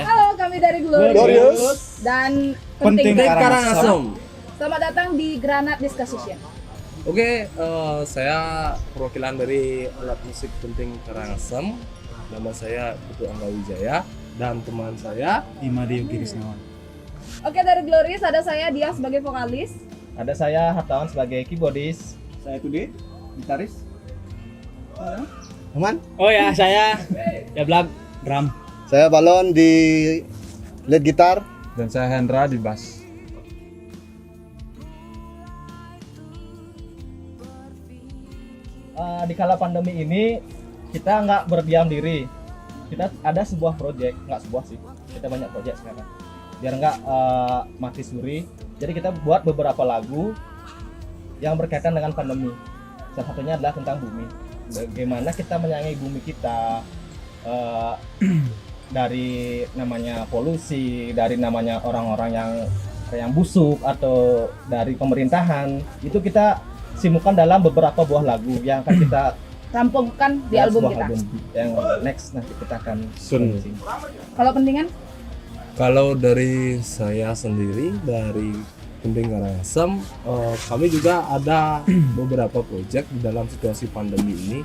Halo, kami dari Glorious dan Penting Karangasem. Selamat datang di Granat Discussion. Oke, saya perwakilan dari alat musik Penting Karangasem. Nama saya Putu Angga Wijaya dan teman saya Imadi Yogi Krisnawan. Oke, dari Glorious ada saya Dia sebagai vokalis. Ada saya Hartawan sebagai keyboardis. Saya Tude, gitaris. Aman? Oh ya, saya Yablak drum. Saya Balon di lead gitar. Dan saya Hendra di bass. Di kala pandemi ini kita nggak berdiam diri. Kita ada sebuah project, nggak sebuah sih. Kita banyak project sekarang. Biar nggak mati suri. Jadi kita buat beberapa lagu yang berkaitan dengan pandemi. Salah satunya adalah tentang bumi. Bagaimana kita menyayangi bumi kita dari namanya polusi, dari namanya orang-orang yang busuk atau dari pemerintahan. Itu kita simukan dalam beberapa buah lagu yang akan kita Rampungkan di album sebuah kita. album yang next nanti kita akan Sun. produksi. Kalau pentingan, Kalau dari saya sendiri dari Penting Karangasem, kami juga ada beberapa proyek di dalam situasi pandemi ini.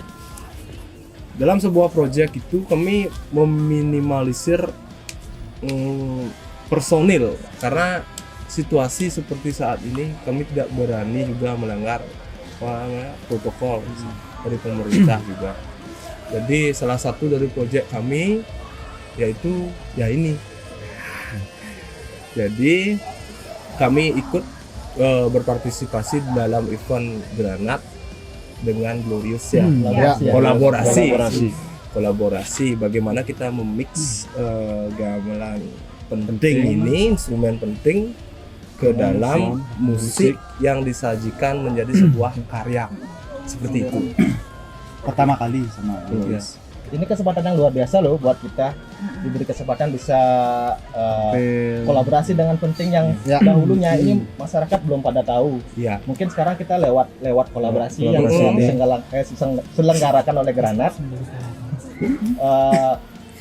Dalam sebuah proyek itu kami meminimalisir personil karena situasi seperti saat ini kami tidak berani juga melanggar protokol dari pemerintah juga. Jadi salah satu dari proyek kami yaitu ya ini. Jadi kami ikut berpartisipasi dalam event Granat dengan Glorious ya. Kolaborasi bagaimana kita memix gamelan penting ini, instrumen penting ke dalam musik yang disajikan menjadi sebuah karya seperti itu. Pertama kali sama Yes. Ini kesempatan yang luar biasa loh buat kita diberi kesempatan bisa kolaborasi dengan Penting yang dahulunya ini masyarakat belum pada tahu. Iya. Mungkin sekarang kita lewat kolaborasi yang diselenggarakan oleh Granat.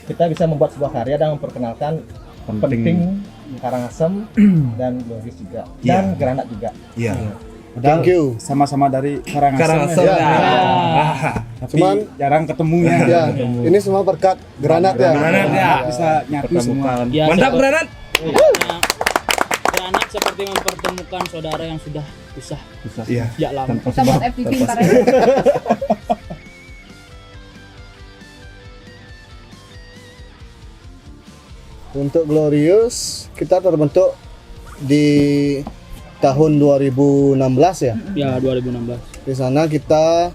Kita bisa membuat sebuah karya dan memperkenalkan Penting Karangasem dan Glorious juga dan Granat juga. Iya. Thank you. sama-sama dari Karangasem. Karangasem. Tapi Cuman jarang ketemunya. Ya, ini semua berkat Granat ya. Granat ya. Bisa nyatu semua. Ya, Mantap Granat. Granat seperti mempertemukan saudara yang sudah pisah Iya. sejak lama. kita buat FTV ntar ya. Untuk Glorious kita terbentuk di tahun 2016 ya. Ya, 2016. Di sana kita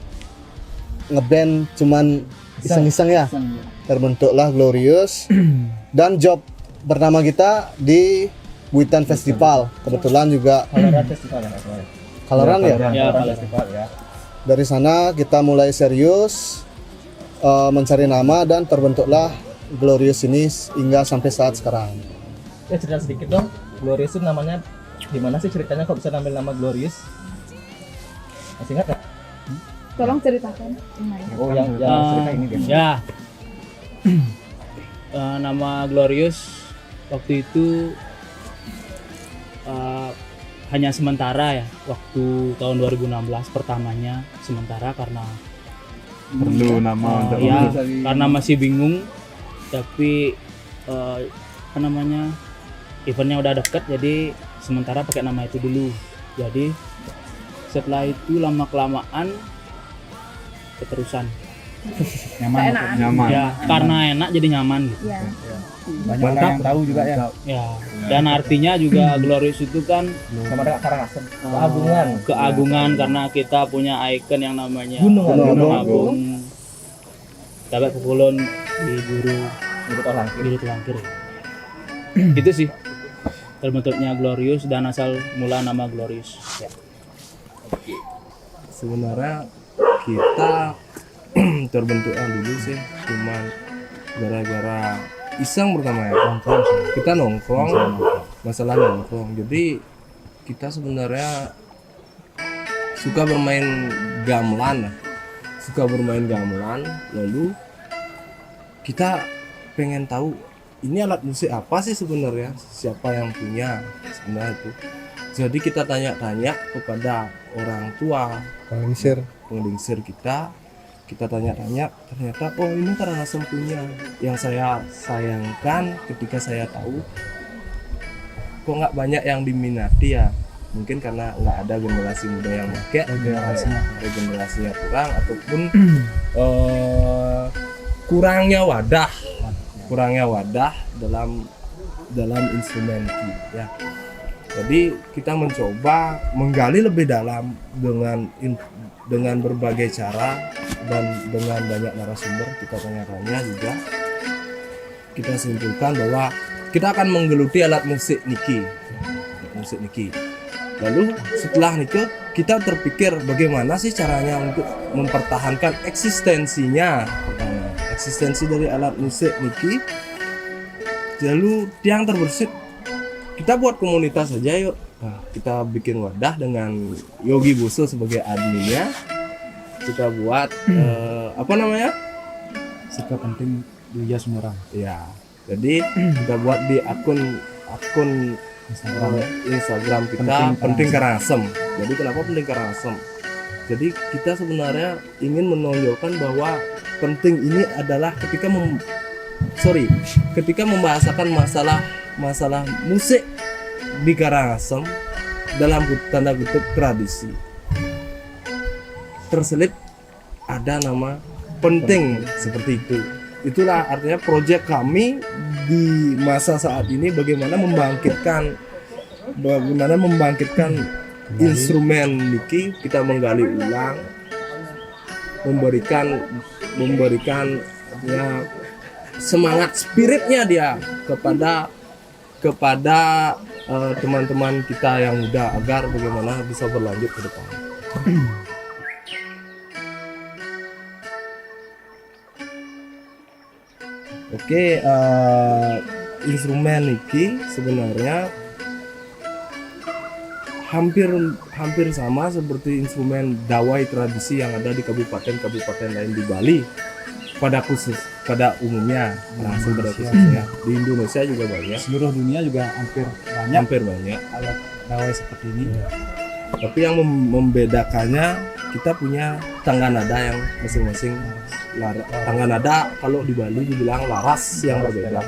ngeband cuman iseng-iseng ya. Terbentuklah Glorious dan job pertama kita di Buitan Festival. Kebetulan juga Kaloran Festival ya, Mas. Kaloran ya. Ya, Kaloran kalau Festival ya. Dari sana kita mulai serius mencari nama dan terbentuklah Glorious ini hingga sampai saat sekarang. Ya cerita sedikit dong. Glorious itu namanya gimana sih ceritanya kok bisa ngambil nama Glorious? Masih ingat nggak? Tolong ceritakan gimana. Oh yang cerita ini dia. Ya. Nama Glorious waktu itu hanya sementara ya, waktu tahun 2016 pertamanya sementara karena Perlu nama untuk ya karena masih bingung, tapi apa namanya, eventnya udah deket jadi sementara pakai nama itu dulu. Jadi setelah itu lama kelamaan keterusan nyaman. Keenakan. Nyaman. ya, karena enak jadi nyaman gitu. Ya. Banyak orang yang tahu juga ya. Ya, dan artinya juga Glorious itu kan Sama dengan Karangasem. Keagungan. keagungan karena kita punya ikon yang namanya Gunung Agung. Gunung Agung. Dapat pukulun di guru Gitu langkir. Biru Langkir. Gitu sih terbentuknya Glorious dan asal mula nama Glorious. Ya. Sebenarnya kita terbentuknya dulu sih cuman gara-gara iseng pertama ya. Kita nongkrong, masalah nongkrong. Jadi kita sebenarnya suka bermain gamelan, lalu kita pengen tahu ini alat musik apa sih sebenarnya, siapa yang punya sebenarnya itu. Jadi kita tanya-tanya kepada orang tua penglingsir kita tanya-tanya, ternyata oh ini Karangasem punya. Yang saya sayangkan ketika saya tahu kok nggak banyak yang diminati ya, mungkin karena nggak ada generasi muda yang pakai, regenerasinya kurang, ataupun kurangnya wadah dalam instrumen key ya. Jadi kita mencoba menggali lebih dalam dengan berbagai cara dan dengan banyak narasumber kita tanya-tanya juga. Kita simpulkan bahwa kita akan menggeluti alat musik niki. Lalu setelah itu kita terpikir bagaimana sih caranya untuk mempertahankan eksistensi dari alat musik niki. Lalu yang terbersit kita buat komunitas saja yuk. Nah, kita bikin wadah dengan Yogi Buso sebagai adminnya. Kita buat Sikap penting Duya Semarang. ya. Jadi kita buat di akun Instagram kita penting Karangasem. Jadi kenapa penting Karangasem? Jadi kita sebenarnya ingin menonjolkan bahwa penting ini adalah ketika membahasakan masalah musik di Karangasem dalam tanda kutip tradisi, terselip ada nama penting seperti itu. Itulah artinya proyek kami di masa saat ini, bagaimana membangkitkan instrumen niki. Kita menggali ulang, memberikan ya, semangat spiritnya dia kepada teman-teman kita yang muda agar bagaimana bisa berlanjut ke depan. Oke, instrumen niki sebenarnya hampir sama seperti instrumen dawai tradisi yang ada di kabupaten lain di Bali pada umumnya. Pada khususnya di Indonesia juga banyak, Seluruh dunia juga hampir banyak alat dawai seperti ini. Tapi yang membedakannya kita punya tangga nada yang masing-masing. Tangga nada kalau di Bali dibilang laras yang berbeda.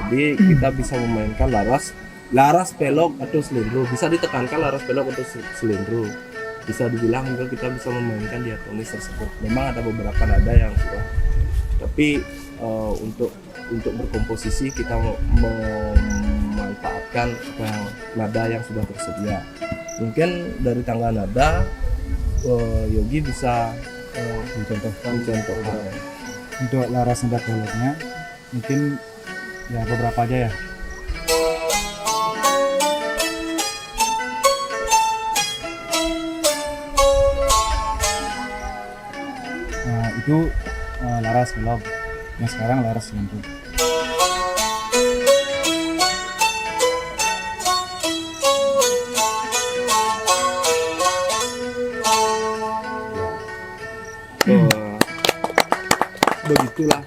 Jadi kita bisa memainkan laras pelok atau selindro. Bisa ditekankan laras pelok atau selindro. Bisa dibilang juga kita bisa memainkan diatonis tersebut. Memang ada beberapa nada yang kurang. Tapi untuk berkomposisi kita memanfaatkan nada yang sudah tersedia. Mungkin dari tangga nada Yogi bisa mencontohkan. Untuk laras nada peloknya mungkin ya beberapa aja ya. Nah, itu laras pelok. Yang sekarang laras selindro. Begitulah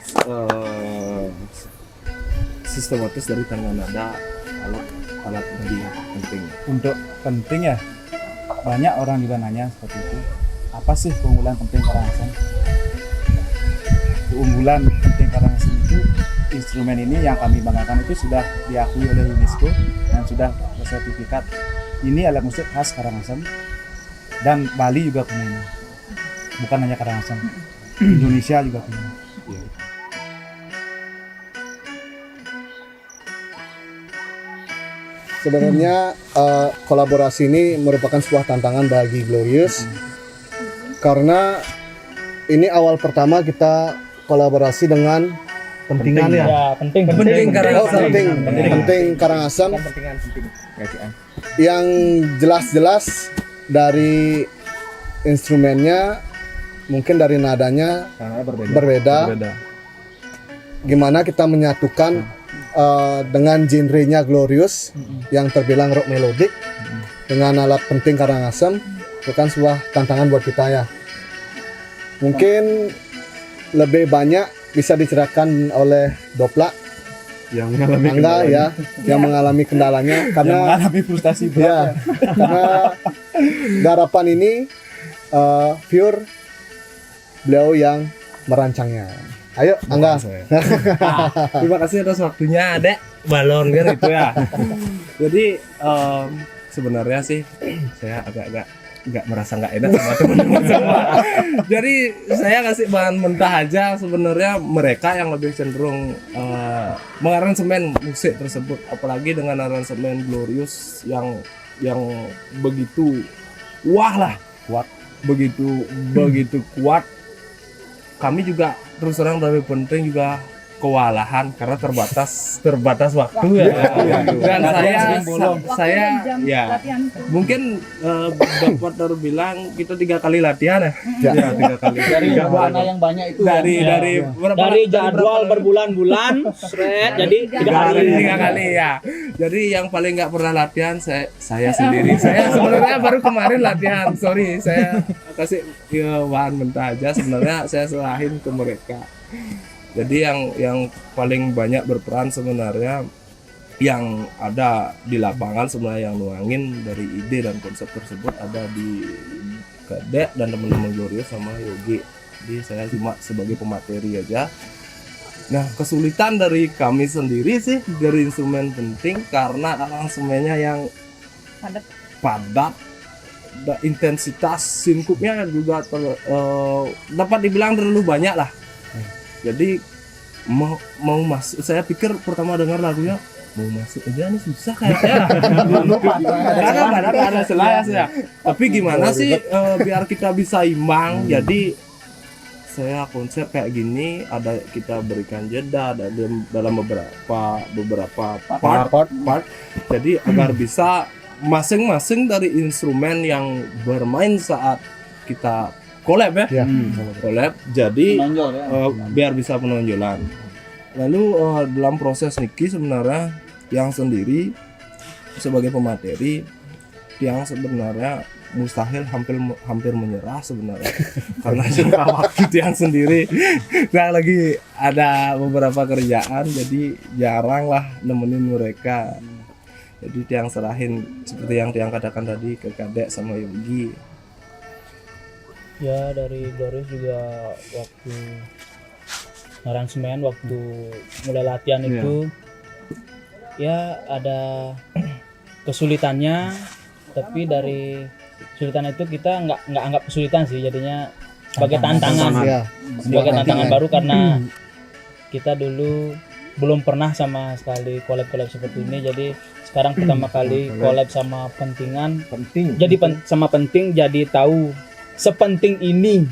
sistematis dari tangga nada alat penting. Untuk penting ya, banyak orang juga nanya seperti itu. Apa sih keunggulan penting Karangasem? Keunggulan penting Karangasem itu instrumen ini yang kami banggakan itu sudah diakui oleh UNESCO dan sudah bersertifikat. Ini alat musik khas Karangasem dan Bali juga punya ini. Bukan hanya Karangasem, Indonesia juga punya. Sebenarnya kolaborasi ini merupakan sebuah tantangan bagi Glorious karena ini awal pertama kita kolaborasi dengan pentingan ya. Ya, penting. Penting Oh, penting Karangasem. Kepentingan penting. Kerajaan. Yang jelas-jelas dari instrumennya, mungkin dari nadanya Karena berbeda. berbeda. Beda. Gimana kita menyatukan dengan genrenya Glorious yang terbilang rock melodic dengan alat penting Karangasem, itu kan sebuah tantangan buat kita ya. Mungkin lebih banyak bisa diceritakan oleh Doplak Yang mengalami Angga ya, yang mengalami kendalanya karena mengalami frustasi berat. ya, karena garapan ini pure beliau yang merancangnya. Ayo Angga. Terima kasih atas waktunya, Dek. Balon kan itu ya. Jadi sebenarnya sih saya agak nggak merasa nggak enak sama teman-teman semua. Jadi saya kasih bahan mentah aja. Sebenarnya mereka yang lebih cenderung mengaransemen musik tersebut, apalagi dengan aransemen Glorious yang begitu kuat, begitu kuat. Kami juga terus terang lebih penting juga kewalahan karena terbatas waktu ya. Dan saya jam ya latihan itu. mungkin dapat terbilang kita 3 kali latihan ya. Ya 3 kali. Dari mana yang banyak itu Dari dari jadwal berbulan-bulan, jadi 3 hari. 3 kali ya. Jadi yang paling nggak pernah latihan saya sendiri. Saya sebenarnya baru kemarin latihan. Sorry, saya kasih bahan mentah aja. Sebenarnya saya serahin ke mereka. Jadi yang paling banyak berperan sebenarnya yang ada di lapangan, sebenarnya yang nuangin dari ide dan konsep tersebut ada di Kadek dan teman-teman Glorious sama Yogi. Jadi saya cuma sebagai pemateri aja. Nah, kesulitan dari kami sendiri sih dari instrumen penting karena aransemennya yang padat, intensitas sinkupnya juga dapat dibilang terlalu banyak lah. Jadi mau masuk, saya pikir pertama dengar lagunya mau masuk aja nih susah kayaknya. Karena ada selayas ya. Tapi gimana sih biar kita bisa imbang. Jadi saya konsep kayak gini, ada kita berikan jeda dalam beberapa part. Jadi agar bisa masing-masing dari instrumen yang bermain saat kita collab ya. Collab jadi biar bisa penonjolan. Lalu dalam proses Niki sebenarnya yang sendiri sebagai pemateri yang sebenarnya mustahil hampir menyerah sebenarnya karena jangka waktu yang sendiri. Nah, lagi ada beberapa kerjaan jadi jarang lah nemenin mereka. Jadi tiang serahin seperti yang tiang katakan tadi ke Kadek sama Yogi. Ya, dari Glorious juga waktu aransemen, waktu mulai latihan itu ya ada kesulitannya, tapi dari kesulitan itu kita nggak anggap kesulitan sih, jadinya sebagai tantangan Ya. sebagai tantangan baru karena kita dulu belum pernah sama sekali collab seperti ini. Jadi sekarang pertama kali collab sama penting jadi tahu sepenting ini.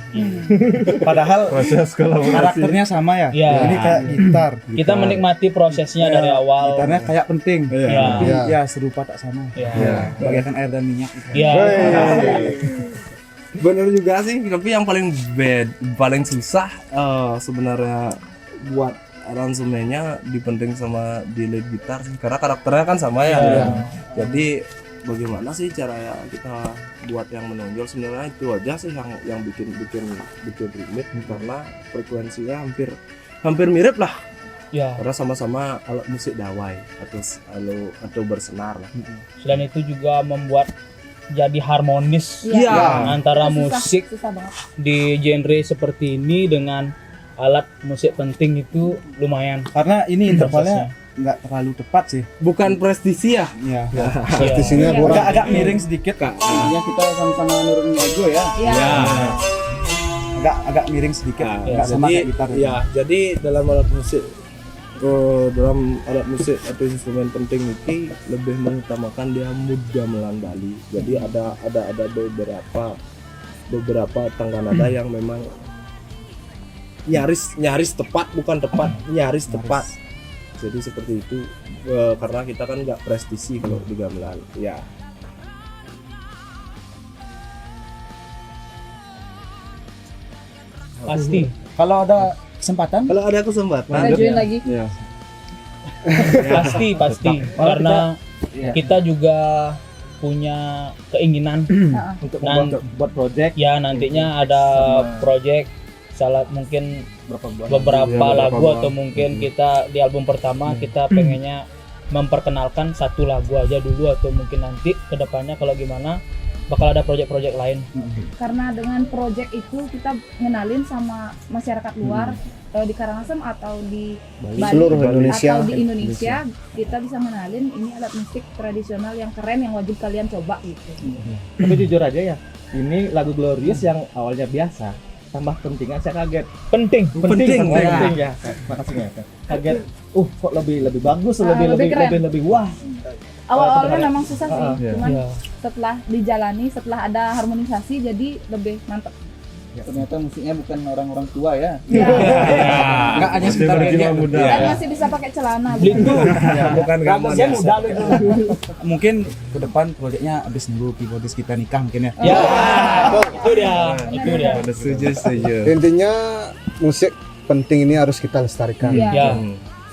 Padahal Proses kolaborasi. karakternya sama ya. Ya. Ini kayak gitar. Kita menikmati prosesnya dari awal. Gitarnya kayak penting. Iya. Tapi Iya. ya serupa tak sama. Ya. Bagaikan air dan minyak. Ya. Bener juga sih, tapi yang paling susah sebenarnya buat aransemennya dipenting sama di lead gitar sih, karena karakternya kan sama ya. Jadi bagaimana sih cara kita buat yang menonjol, sebenarnya itu aja sih yang bikin rumit karena frekuensinya hampir mirip lah. Ya. Karena sama-sama alat musik dawai atau bersenar lah. Selain itu juga membuat jadi harmonis Iya. antara Susah, musik susah banget. di genre seperti ini dengan alat musik penting itu lumayan. Karena ini intervalnya nggak terlalu tepat sih. Bukan prestisi ya? Iya. Prestisinya kurang. Agak miring sedikit. Intinya kita sama-sama nurunin ego ya. Iya. Agak miring sedikit. Nah, Nggak sama kayak gitar. ya, jadi dalam alat musik atau instrumen penting ini lebih mengutamakan dia mudah melandali. Jadi ada beberapa tangga nada yang memang nyaris tepat, bukan tepat, nyaris tepat. Jadi seperti itu, karena kita kan nggak prestisi kalau di gamelan ya. Pasti. Kalau ada kesempatan, Kalau ada kesempatan Kita join lagi. ya. Pasti karena Iya. kita juga punya keinginan Untuk Dan- buat project ya nantinya ada project salah mungkin beberapa Iya, lagu beberapa atau lagu. mungkin kita di album pertama kita pengennya memperkenalkan satu lagu aja dulu atau mungkin nanti kedepannya kalau gimana bakal ada project-project lain. Karena dengan project itu kita ngenalin sama masyarakat luar di Karangasem atau di Bali Seluruh Indonesia. atau di Indonesia, kita bisa ngenalin ini alat musik tradisional yang keren yang wajib kalian coba gitu. tapi jujur aja ya, ini lagu Glorious yang awalnya biasa tambah pentingnya saya kaget. Penting. Penting ya. Makasih ya. Kaget. Kok lebih bagus, lebih keren. lebih wah. Awal-awalnya memang susah sih, Iya. cuman Ya. setelah dijalani, setelah ada harmonisasi jadi lebih mantap. ternyata musiknya bukan orang-orang tua ya. Enggak hanya sekitar muda. Dan masih bisa pakai celana. Bukan gamelan Saya biasa. muda itu. Mungkin ke depan proyeknya abis nunggu keyboardis kita nikah mungkin ya. Ya. Itu dia. Setuju. Intinya musik penting ini harus kita lestarikan. Iya. Ya.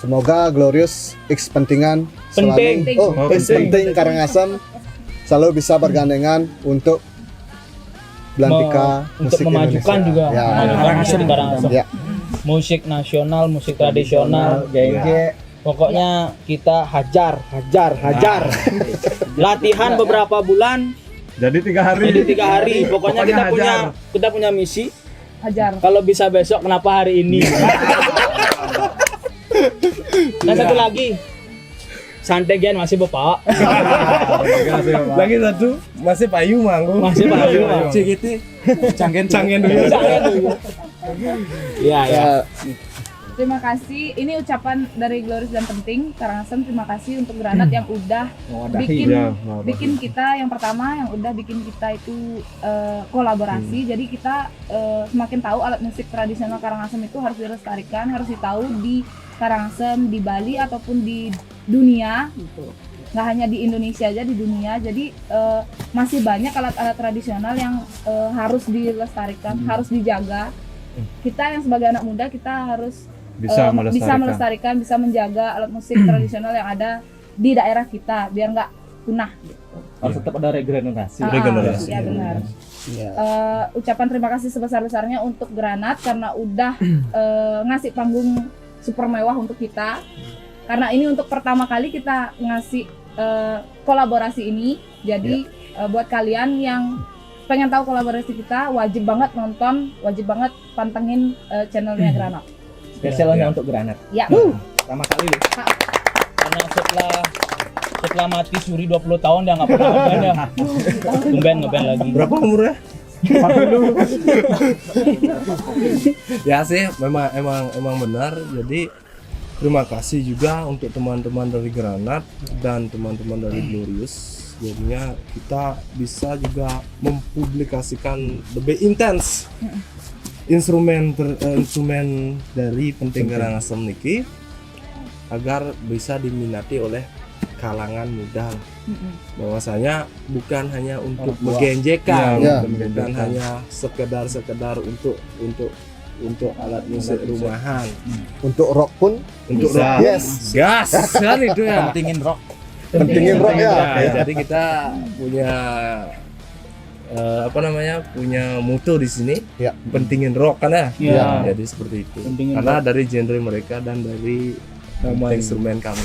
Semoga Glorious X pentingan Penting. selalu X penting Karangasem selalu bisa bergandengan untuk belantika Untuk musik memajukan Indonesia. juga Ya. Karangasem di Karangasem. Ya. Musik nasional, musik tradisional, Genje. pokoknya kita hajar. Latihan beberapa bulan, Jadi 3 hari. jadi 3 hari. Pokoknya Pokoknya kita punya misi. Hajar. Kalau bisa besok, kenapa hari ini? Dan satu lagi, santai Gen masih bapak, Lagi satu masih payu manggung. masih payu. Cikiti. Canggih dulu. Iya ya. Terima kasih. Ini ucapan dari Glorious dan Penting Karangasem. Terima kasih untuk Granat yang udah bikin bikin kita yang pertama yang udah bikin kita itu kolaborasi. Jadi kita semakin tahu alat musik tradisional Karangasem itu harus dilestarikan, harus ditahu di Karangasem, di Bali ataupun di dunia gitu. Nggak hanya di Indonesia aja, di dunia. Jadi masih banyak alat-alat tradisional yang harus dilestarikan, harus dijaga. Kita yang sebagai anak muda kita harus bisa melestarikan, bisa menjaga alat musik tradisional yang ada di daerah kita biar nggak punah. Harus tetap ada regenerasi. Regenerasi. Iya benar. Ucapan terima kasih sebesar-besarnya untuk Granat karena udah ngasih panggung super mewah untuk kita. Karena ini untuk pertama kali kita ngasih kolaborasi ini. Jadi buat kalian yang pengen tahu kolaborasi kita, wajib banget nonton, wajib banget pantengin channelnya Granat. Spesialnya untuk Granat. Ya. Pertama kali loh. Karena setelah mati Suri 20 tahun dia nggak pernah ngeband ya. Ngeband lagi. Berapa umurnya? Ya sih, emang benar. Jadi terima kasih juga untuk teman-teman dari Granat dan teman-teman dari Glorious. Jadinya kita bisa juga mempublikasikan lebih intens instrumen dari Penting Karangasem niki agar bisa diminati oleh kalangan muda. Bahwasanya bukan hanya untuk menggenjekan, Ya. bukan hanya sekedar untuk alat musik rumahan, Untuk rock pun untuk Bisa. rock. yes. Gas kan itu ya. Pentingin rock. Pentingin rock ya. Ya, jadi kita punya punya moto di sini. Ya. Pentingin rock kan ya. Iya. Jadi seperti itu. Pentingin Karena dari genre mereka dan dari instrumen kami.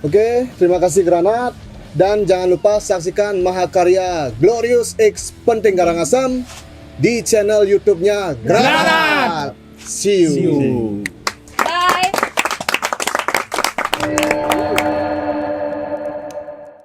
Oke, terima kasih Granat. Dan jangan lupa saksikan mahakarya Glorious X Penting Karangasem di channel YouTube-nya Granat. See you. See you. Bye.